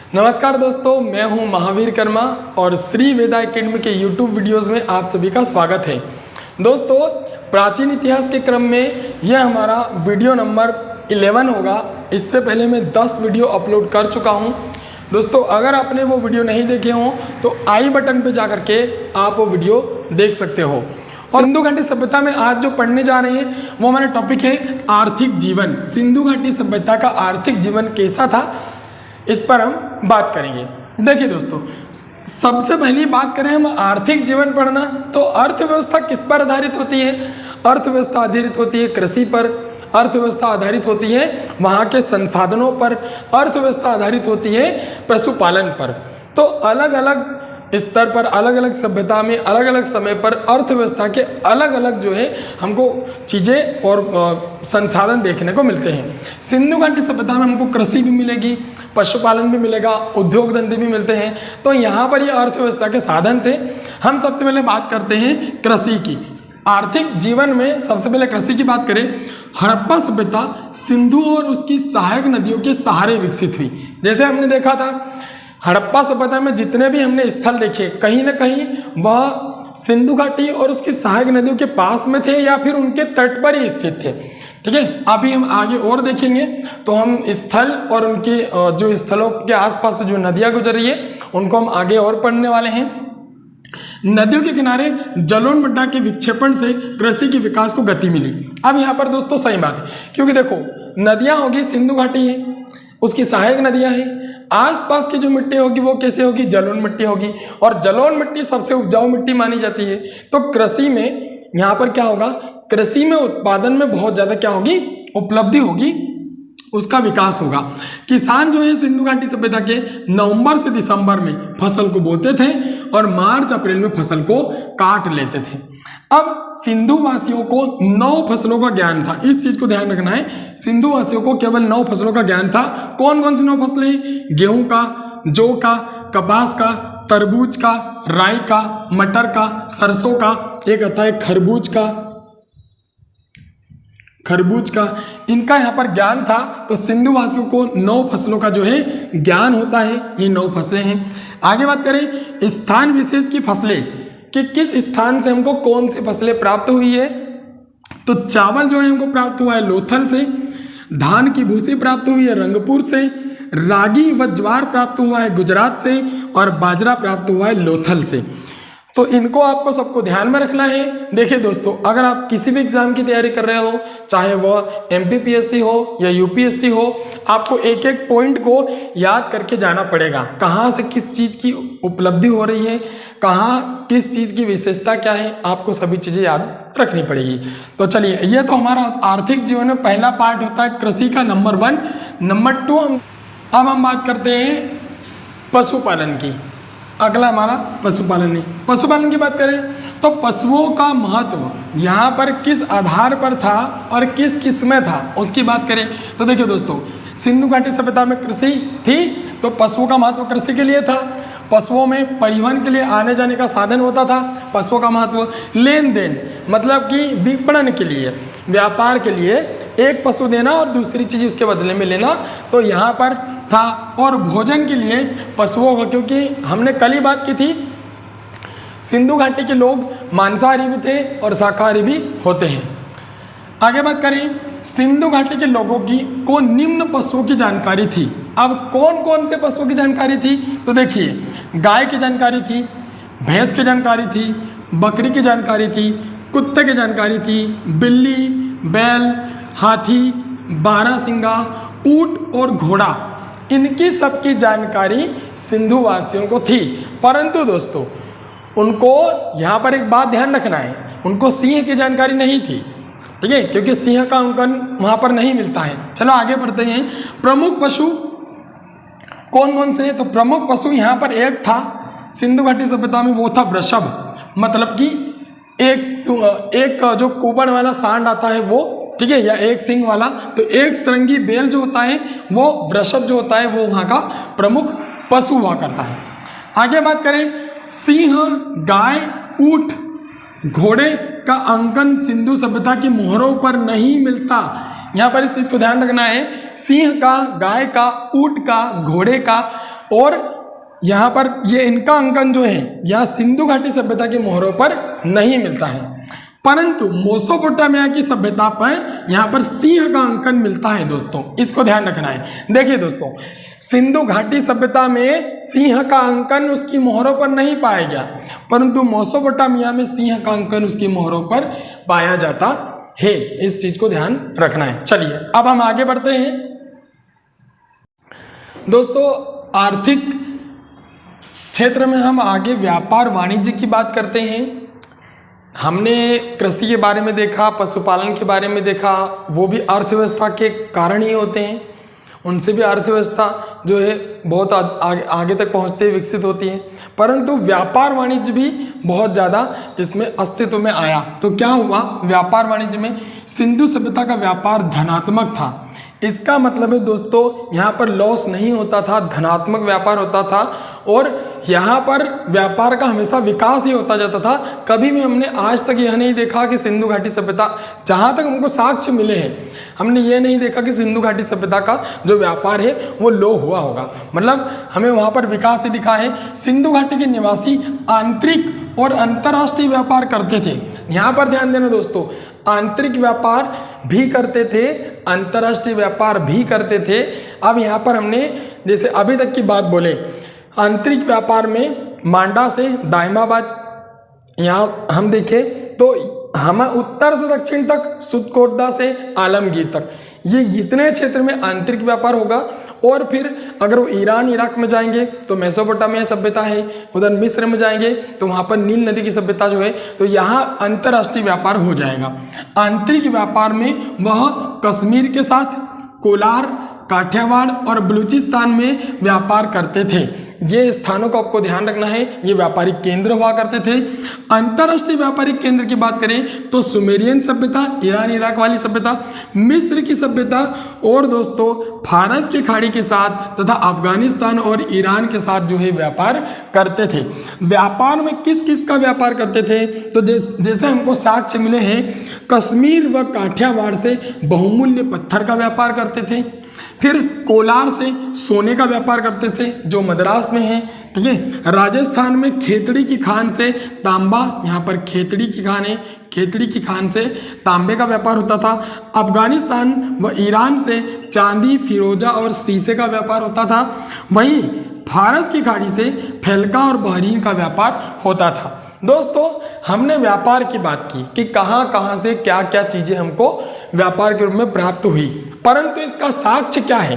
नमस्कार दोस्तों, मैं हूं महावीर कर्मा और श्री वेदा एकेडमी के यूट्यूब वीडियोस में आप सभी का स्वागत है। दोस्तों, प्राचीन इतिहास के क्रम में यह हमारा वीडियो नंबर 11 होगा। इससे पहले मैं 10 वीडियो अपलोड कर चुका हूं। दोस्तों, अगर आपने वो वीडियो नहीं देखे हों तो आई बटन पे जा करके आप वो वीडियो देख सकते हो। और सिंधु घाटी सभ्यता में आज जो पढ़ने जा रहे हैं वो हमारा टॉपिक है आर्थिक जीवन। सिंधु घाटी सभ्यता का आर्थिक जीवन कैसा था, इस पर हम बात करेंगे। देखिए दोस्तों, सबसे पहली बात करें हम आर्थिक जीवन पढ़ना, तो अर्थव्यवस्था किस पर आधारित होती है? अर्थव्यवस्था आधारित होती है कृषि पर, अर्थव्यवस्था आधारित होती है वहाँ के संसाधनों पर, अर्थव्यवस्था आधारित होती है पशुपालन पर। तो अलग अलग स्तर पर, अलग अलग सभ्यता में, अलग अलग समय पर अर्थव्यवस्था के अलग अलग जो है हमको चीज़ें और संसाधन देखने को मिलते हैं। सिंधु घाटी सभ्यता में हमको कृषि भी मिलेगी, पशुपालन भी मिलेगा, उद्योग धंधे भी मिलते हैं। तो यहाँ पर ये अर्थव्यवस्था के साधन थे। हम सबसे पहले बात करते हैं कृषि की। आर्थिक जीवन में सबसे पहले कृषि की बात करें, हड़प्पा सभ्यता सिंधु और उसकी सहायक नदियों के सहारे विकसित हुई। जैसे हमने देखा था हड़प्पा सभ्यता में जितने भी हमने स्थल देखे, कहीं ना कहीं वह सिंधु घाटी और उसकी सहायक नदियों के पास में थे या फिर उनके तट पर ही स्थित थे। ठीक है, अभी हम आगे और देखेंगे तो हम स्थल और उनकी जो स्थलों के आसपास से जो नदियाँ गुजर रही है उनको हम आगे और पढ़ने वाले हैं। नदियों के किनारे जलोढ़ के विक्षेपण से कृषि के विकास को गति मिली। अब यहाँ पर दोस्तों सही बात है, क्योंकि देखो नदियाँ होगी, सिंधु घाटी है, उसकी सहायक नदियाँ हैं, आसपास की जो मिट्टी होगी वो कैसे होगी? जलोढ़ मिट्टी होगी, और जलोढ़ मिट्टी सबसे उपजाऊ मिट्टी मानी जाती है। तो कृषि में यहाँ पर क्या होगा? कृषि में उत्पादन में बहुत ज़्यादा क्या होगी? उपलब्धि होगी, उसका विकास होगा। किसान जो है सिंधु घाटी सभ्यता के नवंबर से दिसंबर में फसल को बोते थे और मार्च अप्रैल में फसल को काट लेते थे। अब सिंधु वासियों को 9 फसलों का ज्ञान था। इस चीज को ध्यान रखना है, सिंधु वासियों को केवल 9 फसलों का ज्ञान था। कौन कौन सी 9 फसलें? गेहूं का, जौ का, कपास का, तरबूज का, राई का, मटर का, सरसों का, एक आता है खरबूज का, इनका यहाँ पर ज्ञान था। तो सिंधु वासियों को 9 फसलों का जो है ज्ञान होता है। ये 9 फसलें हैं। आगे बात करें स्थान विशेष की फसलें, कि किस स्थान से हमको कौन सी फसलें प्राप्त हुई है। तो चावल जो है हमको प्राप्त हुआ है लोथल से, धान की भूसी प्राप्त हुई है रंगपुर से, रागी व ज्वार प्राप्त हुआ है गुजरात से, और बाजरा प्राप्त हुआ है लोथल से। तो इनको आपको सबको ध्यान में रखना है। देखिए दोस्तों, अगर आप किसी भी एग्जाम की तैयारी कर रहे हो, चाहे वह MPPSC हो या UPSC हो, आपको एक एक पॉइंट को याद करके जाना पड़ेगा। कहाँ से किस चीज़ की उपलब्धि हो रही है, कहाँ किस चीज़ की विशेषता क्या है, आपको सभी चीज़ें याद रखनी पड़ेगी। तो चलिए, ये तो हमारा आर्थिक जीवन में पहला पार्ट होता है कृषि का, नंबर 1। नंबर 2 अब हम बात करते हैं पशुपालन की। अगला हमारा पशुपालन है। पशुपालन की बात करें तो पशुओं का महत्व यहाँ पर किस आधार पर था और किस किस में था, उसकी बात करें तो देखिए दोस्तों, सिंधु घाटी सभ्यता में कृषि थी तो पशुओं का महत्व कृषि के लिए था। पशुओं में परिवहन के लिए आने जाने का साधन होता था। पशुओं का महत्व लेन देन, मतलब कि विपणन के लिए, व्यापार के लिए एक पशु देना और दूसरी चीज़ उसके बदले में लेना, तो यहाँ पर था। और भोजन के लिए पशुओं का, क्योंकि हमने कल ही बात की थी सिंधु घाटी के लोग मांसाहारी भी थे और शाकाहारी भी होते हैं। आगे बात करें, सिंधु घाटी के लोगों की को निम्न पशुओं की जानकारी थी। अब कौन कौन से पशुओं की जानकारी थी? तो देखिए, गाय की जानकारी थी, भैंस की जानकारी थी, बकरी की जानकारी थी, कुत्ते की जानकारी थी, बिल्ली, बैल, हाथी, बारहसिंगा, ऊंट और घोड़ा, इनकी सबकी जानकारी सिंधु वासियों को थी। परंतु दोस्तों, उनको यहाँ पर एक बात ध्यान रखना है, उनको सिंह की जानकारी नहीं थी। ठीक है, क्योंकि सिंह का अंकन वहाँ पर नहीं मिलता है। चलो आगे बढ़ते हैं। प्रमुख पशु कौन कौन से हैं? तो प्रमुख पशु यहाँ पर एक था सिंधु घाटी सभ्यता में, वो था वृषभ। मतलब कि एक जो कुबड़ वाला सांड आता है वो, ठीक है, या एक सिंह वाला, तो एक सरंगी बैल जो होता है वो वृषभ जो होता है वो वहाँ का प्रमुख पशु हुआ करता है। आगे बात करें, सिंह, गाय, ऊंट, घोड़े का अंकन सिंधु सभ्यता की मोहरों पर नहीं मिलता। यहाँ पर इस चीज़ को ध्यान रखना है, सिंह का, गाय का, ऊंट का, घोड़े का और यहाँ पर ये इनका अंकन जो है यहाँ सिंधु घाटी सभ्यता के मोहरों पर नहीं मिलता है, परंतु मेसोपोटामिया की सभ्यता पर यहाँ पर सिंह का अंकन मिलता है दोस्तों, इसको ध्यान रखना है। देखिए दोस्तों, सिंधु घाटी सभ्यता में सिंह का अंकन उसकी मोहरों पर नहीं पाया गया, परंतु मेसोपोटामिया में सिंह का अंकन उसकी मोहरों पर पाया जाता है। इस चीज को ध्यान रखना है। चलिए अब हम आगे बढ़ते हैं दोस्तों। आर्थिक क्षेत्र में हम आगे व्यापार वाणिज्य की बात करते हैं। हमने कृषि के बारे में देखा, पशुपालन के बारे में देखा, वो भी अर्थव्यवस्था के कारण ही होते हैं, उनसे भी अर्थव्यवस्था जो है बहुत आगे तक पहुंचते विकसित होती है। परंतु व्यापार वाणिज्य भी बहुत ज़्यादा इसमें अस्तित्व में आया। तो क्या हुआ, व्यापार वाणिज्य में सिंधु सभ्यता का व्यापार धनात्मक था। इसका मतलब है दोस्तों, यहाँ पर लॉस नहीं होता था, धनात्मक व्यापार होता था और यहाँ पर व्यापार का हमेशा विकास ही होता जाता था। कभी भी हमने आज तक यह नहीं देखा कि सिंधु घाटी सभ्यता, जहाँ तक हमको साक्ष्य मिले हैं, हमने ये नहीं देखा कि सिंधु घाटी सभ्यता का जो व्यापार है वो लो हुआ होगा। मतलब हमें वहाँ पर विकास ही दिखा है। सिंधु घाटी के निवासी आंतरिक और अंतर्राष्ट्रीय व्यापार करते थे। यहाँ पर ध्यान देना दोस्तों, आंतरिक व्यापार भी करते थे, अंतर्राष्ट्रीय व्यापार भी करते थे। अब यहाँ पर हमने जैसे अभी तक की बात बोले, आंतरिक व्यापार में मांडा से दाहिमाबाद, यहाँ हम देखें तो हम उत्तर से दक्षिण तक, सुतकोटदा से आलमगीर तक, ये इतने क्षेत्र में आंतरिक व्यापार होगा। और फिर अगर वो ईरान इराक में जाएंगे तो मेसोपोटामिया सभ्यता है, उधर मिस्र में जाएंगे तो वहाँ पर नील नदी की सभ्यता जो है, तो यहाँ अंतर्राष्ट्रीय व्यापार हो जाएगा। आंतरिक व्यापार में वह कश्मीर के साथ, कोलार, काठियावाड़ और बलूचिस्तान में व्यापार करते थे। ये स्थानों को आपको ध्यान रखना है, ये व्यापारिक केंद्र हुआ करते थे। अंतर्राष्ट्रीय व्यापारिक केंद्र की बात करें तो सुमेरियन सभ्यता, ईरान इराक वाली सभ्यता, मिस्र की सभ्यता और दोस्तों फारस की खाड़ी के साथ तथा अफगानिस्तान और ईरान के साथ जो है व्यापार करते थे। व्यापार में किस किस का व्यापार करते थे, तो जैसे हमको साक्ष्य मिले हैं, कश्मीर व काठियावाड़ से बहुमूल्य पत्थर का व्यापार करते थे। फिर कोलार से सोने का व्यापार करते थे जो मद्रास में है, ठीक है। राजस्थान में खेतड़ी की खान से तांबा, यहाँ पर खेतड़ी की खान है, खेतड़ी की खान से तांबे का व्यापार होता था। अफगानिस्तान व ईरान से चांदी, फिरोजा और शीशे का व्यापार होता था। वहीं फारस की खाड़ी से फैलका और बहरीन का व्यापार होता था। दोस्तों हमने व्यापार की बात की कि कहाँ कहाँ से क्या क्या चीज़ें हमको व्यापार के रूप में प्राप्त हुई, परंतु इसका साक्ष्य क्या है,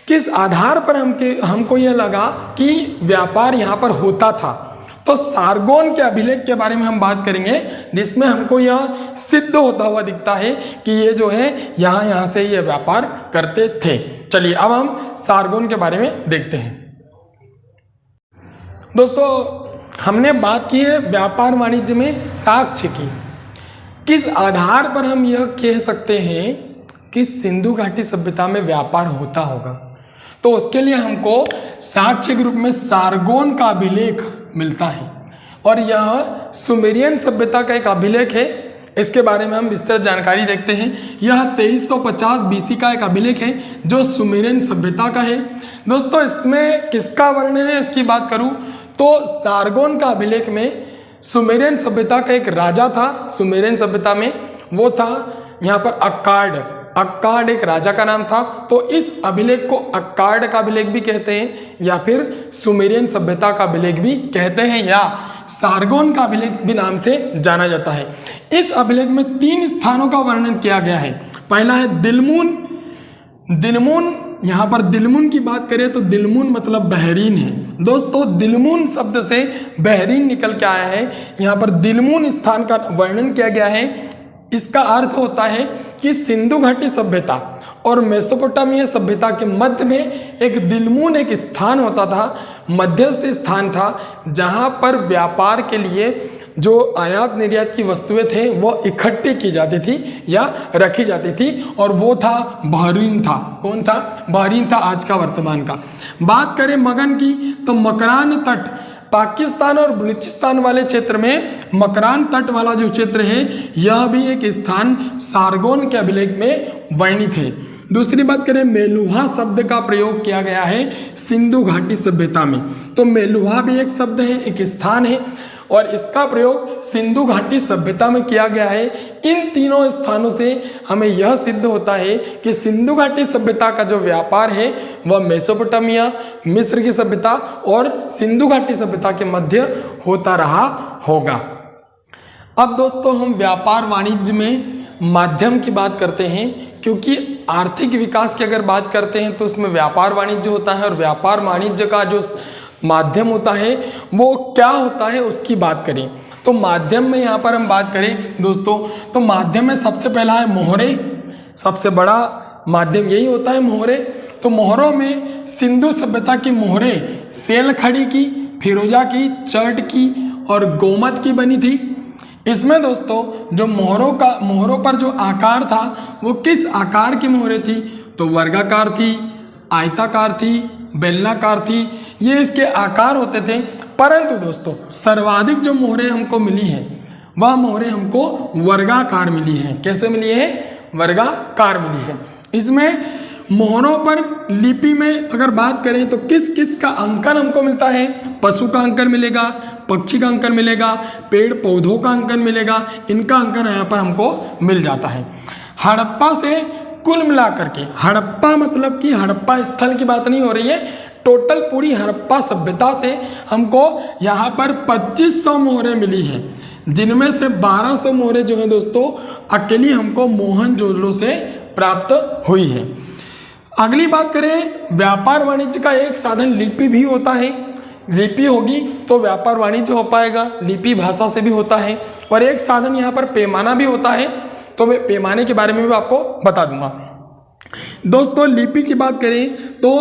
किस आधार पर हमको यह लगा कि व्यापार यहाँ पर होता था। तो सारगोन के अभिलेख के बारे में हम बात करेंगे, जिसमें हमको यह सिद्ध होता हुआ दिखता है कि ये जो है यहाँ से ये व्यापार करते थे। चलिए अब हम सारगोन के बारे में देखते हैं। दोस्तों हमने बात की है व्यापार वाणिज्य में साक्ष्य की, किस आधार पर हम यह कह सकते हैं कि सिंधु घाटी सभ्यता में व्यापार होता होगा। तो उसके लिए हमको साक्ष्य के रूप में सारगोन का अभिलेख मिलता है और यह सुमेरियन सभ्यता का एक अभिलेख है। इसके बारे में हम विस्तृत जानकारी देखते हैं। यह 2350 बीसी का एक अभिलेख है जो सुमेरियन सभ्यता का है। दोस्तों इसमें किसका वर्णन है, इसकी बात करूं तो सारगोन का अभिलेख में सुमेरियन सभ्यता का एक राजा था। सुमेरियन सभ्यता में वो था यहाँ पर अक्काड एक राजा का नाम था। तो इस अभिलेख को अक्काड का अभिलेख भी कहते हैं या फिर सुमेरियन सभ्यता का अभिलेख भी कहते हैं या सारगोन का अभिलेख भी नाम से जाना जाता है। इस अभिलेख में 3 स्थानों का वर्णन किया गया है। पहला है दिलमुन। यहाँ पर दिलमुन की बात करें तो दिलमुन मतलब बहरीन है। दोस्तों दिलमुन शब्द से बहरीन निकल के आया है। यहाँ पर दिलमुन स्थान का वर्णन किया गया है। इसका अर्थ होता है कि सिंधु घाटी सभ्यता और मेसोपोटामिया सभ्यता के मध्य में एक दिलमुन एक स्थान होता था, मध्यस्थ स्थान था, जहाँ पर व्यापार के लिए जो आयात निर्यात की वस्तुएं थे वो इकट्ठी की जाती थी या रखी जाती थी और वो था बहरीन था। कौन था? बहरीन था, आज का वर्तमान का। बात करें मगन की तो मकरान तट, पाकिस्तान और बलूचिस्तान वाले क्षेत्र में मकरान तट वाला जो क्षेत्र है यह भी एक स्थान सारगोन के अभिलेख में वर्णित है। दूसरी बात करें, मेलुहा शब्द का प्रयोग किया गया है सिंधु घाटी सभ्यता में। तो मेलुहा भी एक शब्द है, एक स्थान है, और इसका प्रयोग सिंधु घाटी सभ्यता में किया गया है। इन तीनों स्थानों से हमें यह सिद्ध होता है कि सिंधु घाटी सभ्यता का जो व्यापार है वह मेसोपोटामिया, मिस्र की सभ्यता और सिंधु घाटी सभ्यता के मध्य होता रहा होगा। अब दोस्तों हम व्यापार वाणिज्य में माध्यम की बात करते हैं, क्योंकि आर्थिक विकास की अगर बात करते हैं तो उसमें व्यापार वाणिज्य होता है, और व्यापार वाणिज्य का जो माध्यम होता है वो क्या होता है उसकी बात करें। तो माध्यम में यहाँ पर हम बात करें दोस्तों, तो माध्यम में सबसे पहला है मोहरे। सबसे बड़ा माध्यम यही होता है, मोहरे। तो मोहरों में सिंधु सभ्यता की मोहरे सेल खड़ी की, फिरोजा की, चर्ट की और गोमत की बनी थी। इसमें दोस्तों जो मोहरों पर जो आकार था वो किस आकार की मोहरें थी, तो वर्गाकार थी, आयताकार थी, बेलनाकार थी, ये इसके आकार होते थे। परंतु दोस्तों सर्वाधिक जो मोहरें हमको मिली हैं वह मोहरें हमको वर्गाकार मिली हैं। कैसे मिली है? वर्गाकार मिली है। इसमें मोहरों पर लिपि में अगर बात करें तो किस किस का अंकन हमको मिलता है? पशु का अंकन मिलेगा, पक्षी का अंकन मिलेगा, पेड़ पौधों का अंकन मिलेगा, इनका अंकन यहाँ पर हमको मिल जाता है। हड़प्पा से कुल मिलाकर के, हड़प्पा मतलब कि हड़प्पा स्थल की बात नहीं हो रही है, टोटल पूरी हड़प्पा सभ्यता से हमको यहाँ पर 2500 मोहरें मिली हैं, जिनमें से 1200 मोहरें जो है दोस्तों अकेली हमको मोहनजोदड़ो से प्राप्त हुई है। अगली बात करें, व्यापार वाणिज्य का एक साधन लिपि भी होता है। लिपि होगी तो व्यापार वाणिज्य हो पाएगा, लिपि भाषा से भी होता है। और एक साधन यहाँ पर पैमाना भी होता है, तो मैं पैमाने के बारे में भी आपको बता दूंगा। दोस्तों लिपि की बात करें तो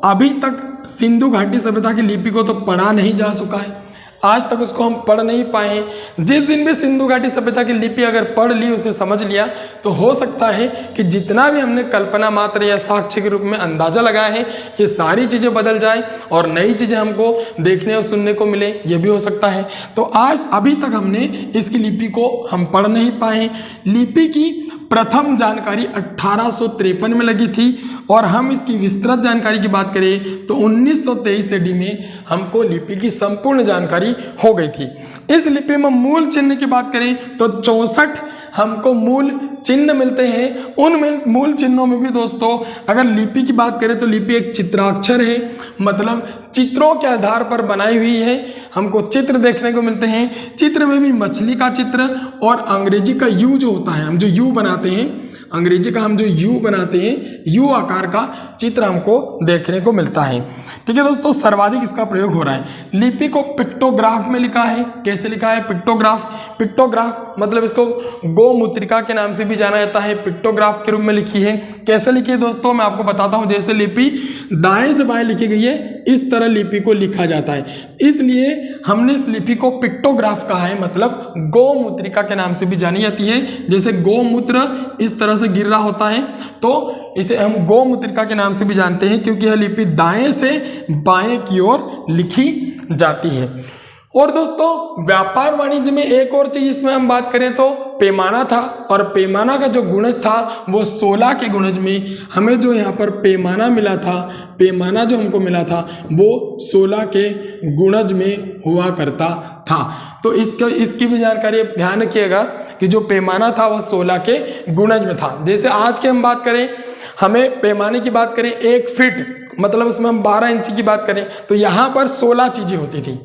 अभी तक सिंधु घाटी सभ्यता की लिपि को तो पढ़ा नहीं जा सका है, आज तक उसको हम पढ़ नहीं पाए हैं। जिस दिन भी सिंधु घाटी सभ्यता की लिपि अगर पढ़ ली, उसे समझ लिया, तो हो सकता है कि जितना भी हमने कल्पना मात्र या साक्ष्य के रूप में अंदाजा लगाया है ये सारी चीज़ें बदल जाए और नई चीज़ें हमको देखने और सुनने को मिले, ये भी हो सकता है। तो आज अभी तक हमने इसकी लिपि को हम पढ़ नहीं पाए। लिपि की प्रथम जानकारी 1853 में लगी थी, और हम इसकी विस्तृत जानकारी की बात करें तो 1923 AD में हमको लिपि की संपूर्ण जानकारी हो गई थी। इस लिपि में मूल चिन्ह की बात करें तो 64 हमको मूल चिन्ह मिलते हैं। उन मूल चिन्हों में भी दोस्तों अगर लिपि की बात करें तो लिपि एक चित्राक्षर है, मतलब चित्रों के आधार पर बनाई हुई है। हमको चित्र देखने को मिलते हैं, चित्र में भी मछली का चित्र और अंग्रेजी का यू जो होता है, हम जो यू बनाते हैं, अंग्रेजी का हम जो यू बनाते हैं, यू आकार का चित्र हमको देखने को मिलता है। ठीक है दोस्तों, सर्वाधिक इसका प्रयोग हो रहा है। लिपि को पिक्टोग्राफ में लिखा है। कैसे लिखा है? पिक्टोग्राफ। पिक्टोग्राफ मतलब इसको गोमुद्रिका के नाम से भी जाना जाता है, पिक्टोग्राफ के रूप में लिखी है। कैसे लिखी है दोस्तों, मैं आपको बताता हूँ। जैसे लिपि दाएं से बाएं लिखी गई है, इस तरह लिपि को लिखा जाता है, इसलिए हमने इस लिपि को पिक्टोग्राफ कहा है, मतलब गोमुद्रिका के नाम से भी जानी जाती है। जैसे गोमूत्र इस तरह से गिर रहा होता है तो इसे हम गोमुद्रिका के नाम से भी जानते हैं, क्योंकि यह लिपि दाएं से बाएं की ओर लिखी जाती है। और दोस्तों व्यापार वाणिज्य में एक और चीज इसमें हम बात करें तो पैमाना था, और पैमाना का जो गुणज था वो 16 के गुणज में हमें जो यहाँ पर पैमाना मिला था, पैमाना जो हमको मिला था वो 16 के गुणज में हुआ करता था। तो इसकी भी जानकारी आप ध्यान रखिएगा कि जो पैमाना था वह 16 के गुणज में था। जैसे आज की हम बात करें, हमें पैमाने की बात करें 1 फीट, मतलब उसमें हम 12 इंच की बात करें तो यहाँ पर 16 चीज़ें होती थी।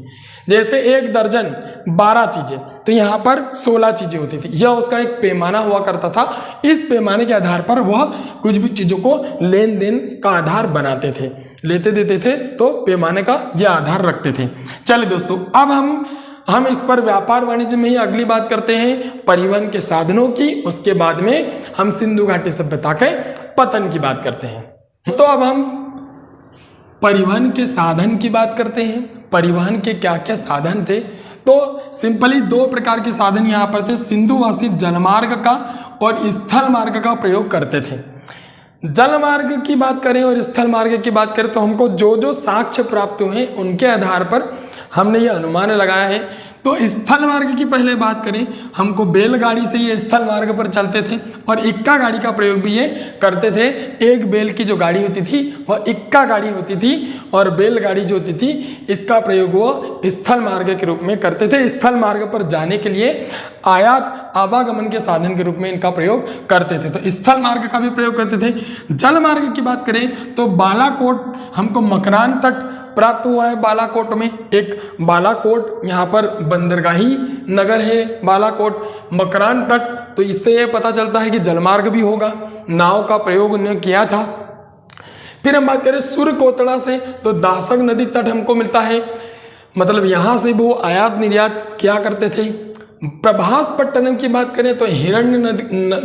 जैसे 1 दर्जन 12 चीज़ें, तो यहाँ पर 16 चीज़ें होती थी। यह उसका एक पैमाना हुआ करता था। इस पैमाने के आधार पर वह कुछ भी चीज़ों को लेन देन का आधार बनाते थे, लेते देते थे, तो पैमाने का यह आधार रखते थे। चलिए दोस्तों, अब हम इस पर व्यापार वाणिज्य में ही अगली बात करते हैं, परिवहन के साधनों की। उसके बाद में हम सिंधु घाटी सभ्यता के पतन की बात करते हैं। तो अब हम परिवहन के साधन की बात करते हैं। परिवहन के क्या क्या साधन थे? तो सिंपली 2 प्रकार के साधन यहाँ पर थे। सिंधुवासी जलमार्ग का और स्थल मार्ग का प्रयोग करते थे। जल मार्ग की बात करें और स्थल मार्ग की बात करें तो हमको जो जो साक्ष्य प्राप्त हुए हैं उनके आधार पर हमने ये अनुमान लगाया है। तो स्थल मार्ग की पहले बात करें, हमको बैलगाड़ी से ये स्थल मार्ग पर चलते थे और इक्का गाड़ी का प्रयोग भी ये करते थे। एक बैल की जो गाड़ी होती थी वह इक्का गाड़ी होती थी और बैलगाड़ी जो होती थी इसका प्रयोग वो स्थल मार्ग के रूप में करते थे। स्थल मार्ग पर जाने के लिए आयात आवागमन के साधन के रूप में इनका प्रयोग करते थे, तो स्थल मार्ग का भी प्रयोग करते थे। जल मार्ग की बात करें तो बालाकोट हमको मकरान तट प्राप्त हुआ है। बालाकोट में एक बालाकोट, यहाँ पर बंदरगाही नगर है बालाकोट, मकरान तट, तो इससे ये पता चलता है कि जलमार्ग भी होगा, नाव का प्रयोग उन्होंने किया था। फिर हम बात करें सुरकोतड़ा से तो दासक नदी तट हमको मिलता है, मतलब यहाँ से वो आयात निर्यात क्या करते थे। प्रभास पट्टनम की बात करें तो हिरण्य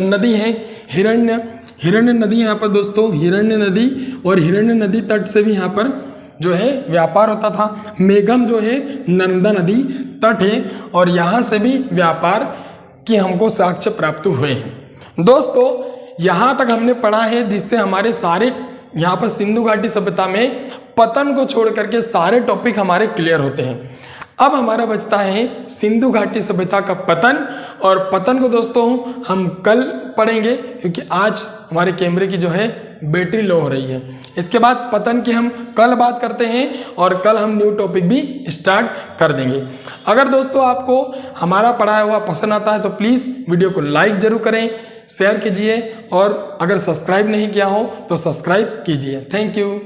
नदी है, हिरण्य नदी यहाँ पर दोस्तों, हिरण्य नदी, और हिरण्य नदी तट से भी यहाँ पर जो है व्यापार होता था। मेघम जो है नर्मदा नदी तट है और यहाँ से भी व्यापार की हमको साक्ष्य प्राप्त हुए हैं। दोस्तों यहाँ तक हमने पढ़ा है, जिससे हमारे सारे यहाँ पर सिंधु घाटी सभ्यता में पतन को छोड़ करके सारे टॉपिक हमारे क्लियर होते हैं। अब हमारा बचता है सिंधु घाटी सभ्यता का पतन, और पतन को दोस्तों हम कल पढ़ेंगे क्योंकि आज हमारे कैमरे की जो है बैटरी लो हो रही है। इसके बाद पतन की हम कल बात करते हैं और कल हम न्यू टॉपिक भी स्टार्ट कर देंगे। अगर दोस्तों आपको हमारा पढ़ाया हुआ पसंद आता है तो प्लीज़ वीडियो को लाइक ज़रूर करें, शेयर कीजिए, और अगर सब्सक्राइब नहीं किया हो तो सब्सक्राइब कीजिए। Thank you.